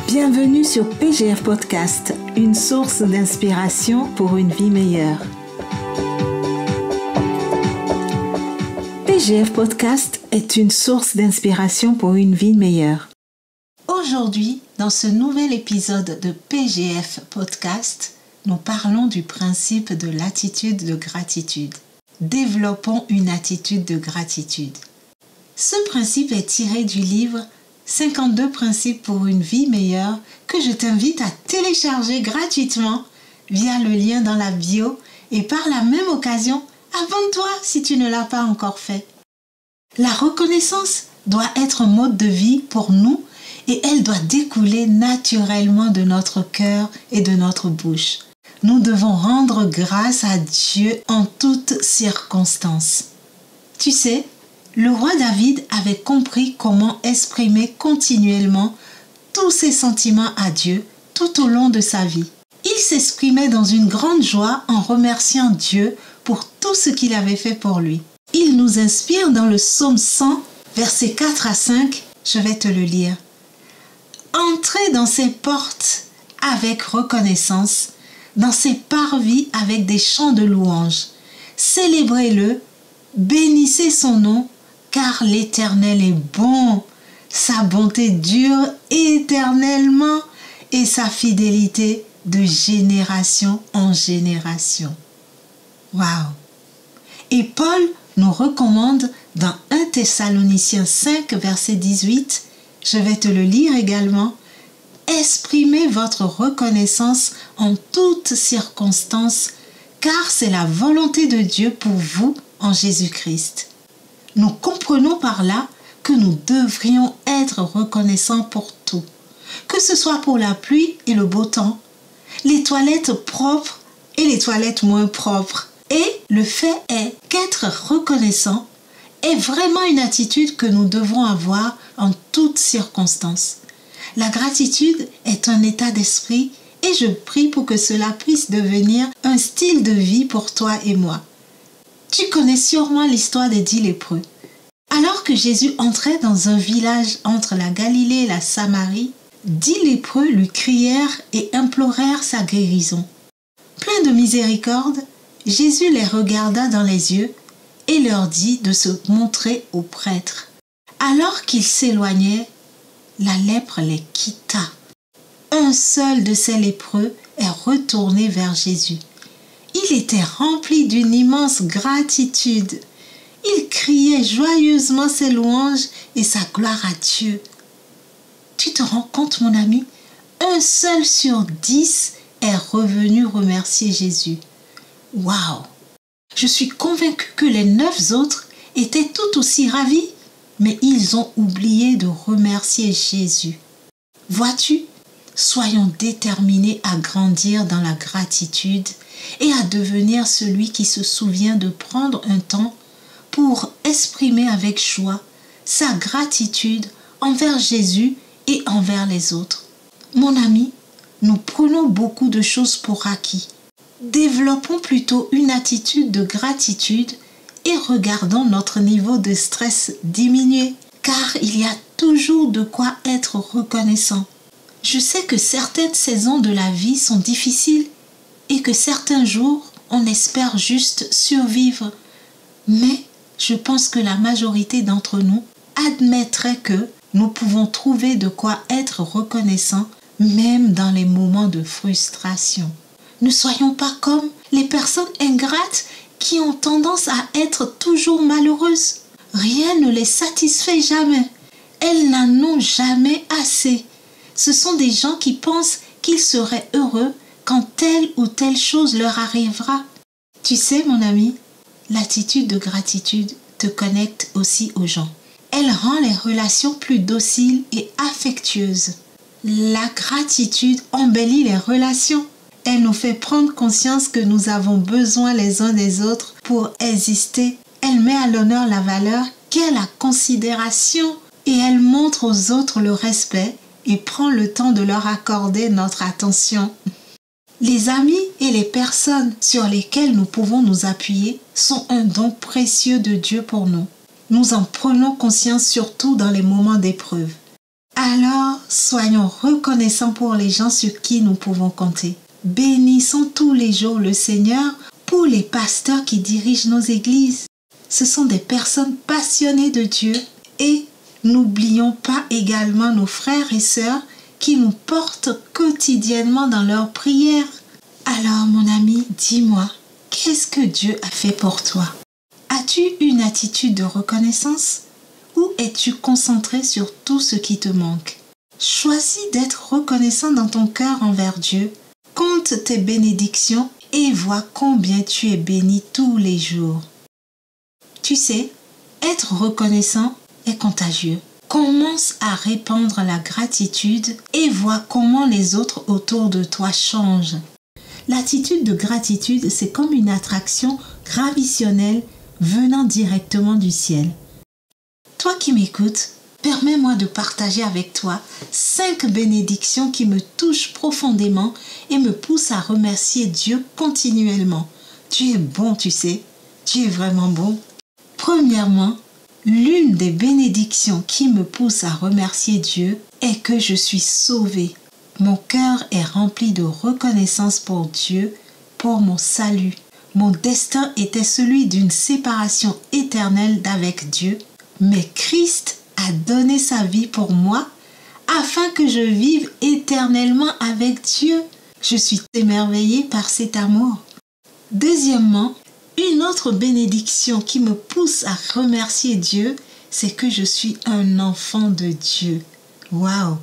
Bienvenue sur PGF Podcast, une source d'inspiration pour une vie meilleure. PGF Podcast est une source d'inspiration pour une vie meilleure. Aujourd'hui, dans ce nouvel épisode de PGF Podcast, nous parlons du principe de l'attitude de gratitude. Développons une attitude de gratitude. Ce principe est tiré du livre 52 principes pour une vie meilleure que je t'invite à télécharger gratuitement via le lien dans la bio et par la même occasion, abonne-toi si tu ne l'as pas encore fait. La reconnaissance doit être un mode de vie pour nous et elle doit découler naturellement de notre cœur et de notre bouche. Nous devons rendre grâce à Dieu en toutes circonstances. Tu sais, le roi David avait compris comment exprimer continuellement tous ses sentiments à Dieu tout au long de sa vie. Il s'exprimait dans une grande joie en remerciant Dieu pour tout ce qu'il avait fait pour lui. Il nous inspire dans le psaume 100, versets 4 à 5, je vais te le lire. Entrez dans ses portes avec reconnaissance, dans ses parvis avec des chants de louange. Célébrez-le, bénissez son nom, car l'Éternel est bon, sa bonté dure éternellement et sa fidélité de génération en génération. Waouh! Et Paul nous recommande dans 1 Thessaloniciens 5, verset 18, je vais te le lire également, exprimez votre reconnaissance en toutes circonstances, car c'est la volonté de Dieu pour vous en Jésus-Christ. Nous comprenons par là que nous devrions être reconnaissants pour tout, que ce soit pour la pluie et le beau temps, les toilettes propres et les toilettes moins propres. Et le fait est qu'être reconnaissant est vraiment une attitude que nous devons avoir en toutes circonstances. La gratitude est un état d'esprit et je prie pour que cela puisse devenir un style de vie pour toi et moi. Tu connais sûrement l'histoire des 10 lépreux. Alors que Jésus entrait dans un village entre la Galilée et la Samarie, 10 lépreux lui crièrent et implorèrent sa guérison. Plein de miséricorde, Jésus les regarda dans les yeux et leur dit de se montrer aux prêtres. Alors qu'ils s'éloignaient, la lèpre les quitta. Un seul de ces lépreux est retourné vers Jésus. Il était rempli d'une immense gratitude. Il criait joyeusement ses louanges et sa gloire à Dieu. Tu te rends compte, mon ami? Un seul sur 10 est revenu remercier Jésus. Waouh! Je suis convaincue que les 9 autres étaient tout aussi ravis, mais ils ont oublié de remercier Jésus. Vois-tu? Soyons déterminés à grandir dans la gratitude et à devenir celui qui se souvient de prendre un temps pour exprimer avec joie sa gratitude envers Jésus et envers les autres. Mon ami, nous prenons beaucoup de choses pour acquis. Développons plutôt une attitude de gratitude et regardons notre niveau de stress diminuer, car il y a toujours de quoi être reconnaissant. Je sais que certaines saisons de la vie sont difficiles et que certains jours, on espère juste survivre. Mais je pense que la majorité d'entre nous admettrait que nous pouvons trouver de quoi être reconnaissants même dans les moments de frustration. Ne soyons pas comme les personnes ingrates qui ont tendance à être toujours malheureuses. Rien ne les satisfait jamais. Elles n'en ont jamais assez. Ce sont des gens qui pensent qu'ils seraient heureux quand telle ou telle chose leur arrivera. Tu sais, mon ami, l'attitude de gratitude te connecte aussi aux gens. Elle rend les relations plus dociles et affectueuses. La gratitude embellit les relations. Elle nous fait prendre conscience que nous avons besoin les uns des autres pour exister. Elle met à l'honneur la valeur qu'est la considération et elle montre aux autres le respect et prend le temps de leur accorder notre attention. Les amis et les personnes sur lesquelles nous pouvons nous appuyer sont un don précieux de Dieu pour nous. Nous en prenons conscience surtout dans les moments d'épreuve. Alors, soyons reconnaissants pour les gens sur qui nous pouvons compter. Bénissons tous les jours le Seigneur pour les pasteurs qui dirigent nos églises. Ce sont des personnes passionnées de Dieu et n'oublions pas également nos frères et sœurs qui nous portent quotidiennement dans leurs prières. Alors mon ami, dis-moi, qu'est-ce que Dieu a fait pour toi? As-tu une attitude de reconnaissance ou es-tu concentré sur tout ce qui te manque? Choisis d'être reconnaissant dans ton cœur envers Dieu. Compte tes bénédictions et vois combien tu es béni tous les jours. Tu sais, être reconnaissant est contagieux. Commence à répandre la gratitude et vois comment les autres autour de toi changent. L'attitude de gratitude, c'est comme une attraction gravitationnelle venant directement du ciel. Toi qui m'écoutes, permets-moi de partager avec toi 5 bénédictions qui me touchent profondément et me poussent à remercier Dieu continuellement. Dieu est bon, tu sais. Dieu est vraiment bon. Premièrement, l'une des bénédictions qui me pousse à remercier Dieu est que je suis sauvée. Mon cœur est rempli de reconnaissance pour Dieu, pour mon salut. Mon destin était celui d'une séparation éternelle d'avec Dieu, mais Christ a donné sa vie pour moi afin que je vive éternellement avec Dieu. Je suis émerveillée par cet amour. Deuxièmement, une autre bénédiction qui me pousse à remercier Dieu, c'est que je suis un enfant de Dieu. Waouh!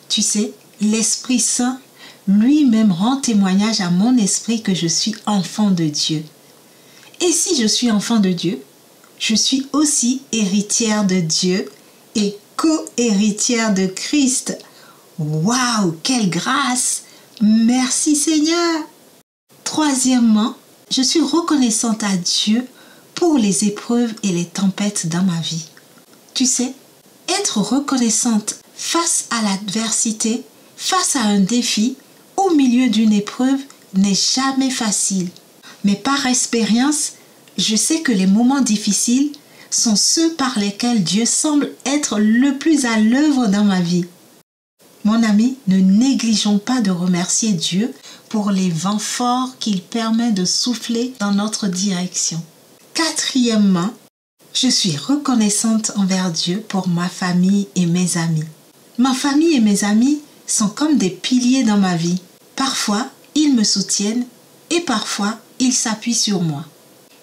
Tu sais, l'Esprit Saint lui-même rend témoignage à mon esprit que je suis enfant de Dieu. Et si je suis enfant de Dieu, je suis aussi héritière de Dieu et co-héritière de Christ. Waouh! Quelle grâce! Merci Seigneur! Troisièmement, je suis reconnaissante à Dieu pour les épreuves et les tempêtes dans ma vie. Tu sais, être reconnaissante face à l'adversité, face à un défi, au milieu d'une épreuve n'est jamais facile. Mais par expérience, je sais que les moments difficiles sont ceux par lesquels Dieu semble être le plus à l'œuvre dans ma vie. Mon ami, ne négligeons pas de remercier Dieu pour les vents forts qu'il permet de souffler dans notre direction. Quatrièmement, je suis reconnaissante envers Dieu pour ma famille et mes amis. Ma famille et mes amis sont comme des piliers dans ma vie. Parfois, ils me soutiennent et parfois, ils s'appuient sur moi.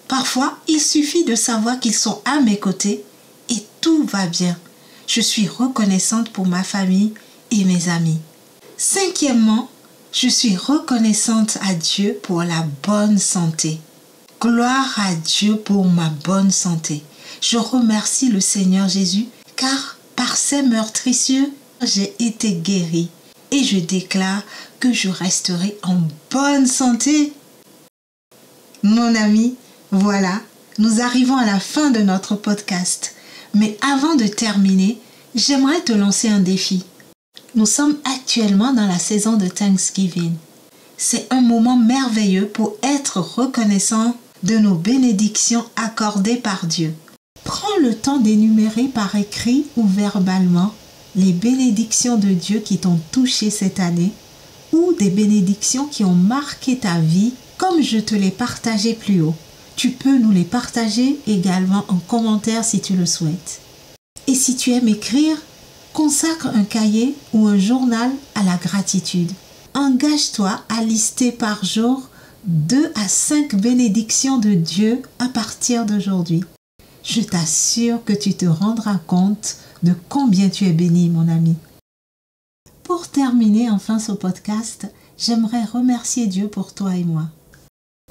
Parfois, il suffit de savoir qu'ils sont à mes côtés et tout va bien. Je suis reconnaissante pour ma famille et mes amis. Cinquièmement, je suis reconnaissante à Dieu pour la bonne santé. Gloire à Dieu pour ma bonne santé. Je remercie le Seigneur Jésus car par ses meurtrissures, j'ai été guérie et je déclare que je resterai en bonne santé. Mon ami, voilà, nous arrivons à la fin de notre podcast. Mais avant de terminer, j'aimerais te lancer un défi. Nous sommes actuellement dans la saison de Thanksgiving. C'est un moment merveilleux pour être reconnaissant de nos bénédictions accordées par Dieu. Prends le temps d'énumérer par écrit ou verbalement les bénédictions de Dieu qui t'ont touché cette année ou des bénédictions qui ont marqué ta vie comme je te l'ai partagé plus haut. Tu peux nous les partager également en commentaire si tu le souhaites. Et si tu aimes écrire, consacre un cahier ou un journal à la gratitude. Engage-toi à lister par jour 2 à 5 bénédictions de Dieu à partir d'aujourd'hui. Je t'assure que tu te rendras compte de combien tu es béni, mon ami. Pour terminer enfin ce podcast, j'aimerais remercier Dieu pour toi et moi.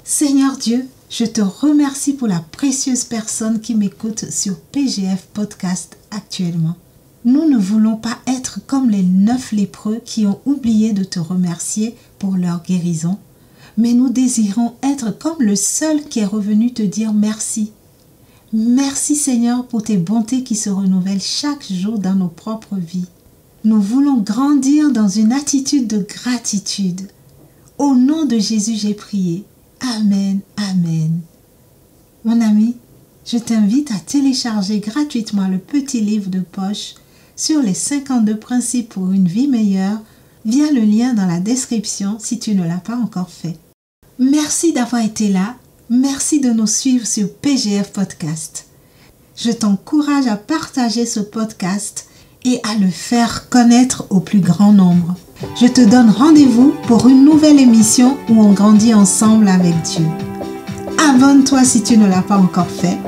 Seigneur Dieu, je te remercie pour la précieuse personne qui m'écoute sur PGF Podcast actuellement. Nous ne voulons pas être comme les 9 lépreux qui ont oublié de te remercier pour leur guérison, mais nous désirons être comme le seul qui est revenu te dire merci. Merci Seigneur pour tes bontés qui se renouvellent chaque jour dans nos propres vies. Nous voulons grandir dans une attitude de gratitude. Au nom de Jésus, j'ai prié. Amen, amen. Mon ami, je t'invite à télécharger gratuitement le petit livre de poche sur les 52 principes pour une vie meilleure via le lien dans la description si tu ne l'as pas encore fait. Merci d'avoir été là. Merci de nous suivre sur PGF Podcast. Je t'encourage à partager ce podcast et à le faire connaître au plus grand nombre. Je te donne rendez-vous pour une nouvelle émission où on grandit ensemble avec Dieu. Abonne-toi si tu ne l'as pas encore fait.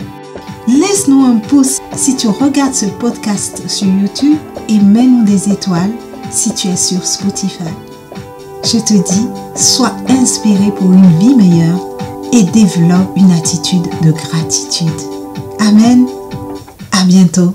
Laisse-nous un pouce si tu regardes ce podcast sur YouTube et mets-nous des étoiles si tu es sur Spotify. Je te dis, sois inspiré pour une vie meilleure et développe une attitude de gratitude. Amen. À bientôt.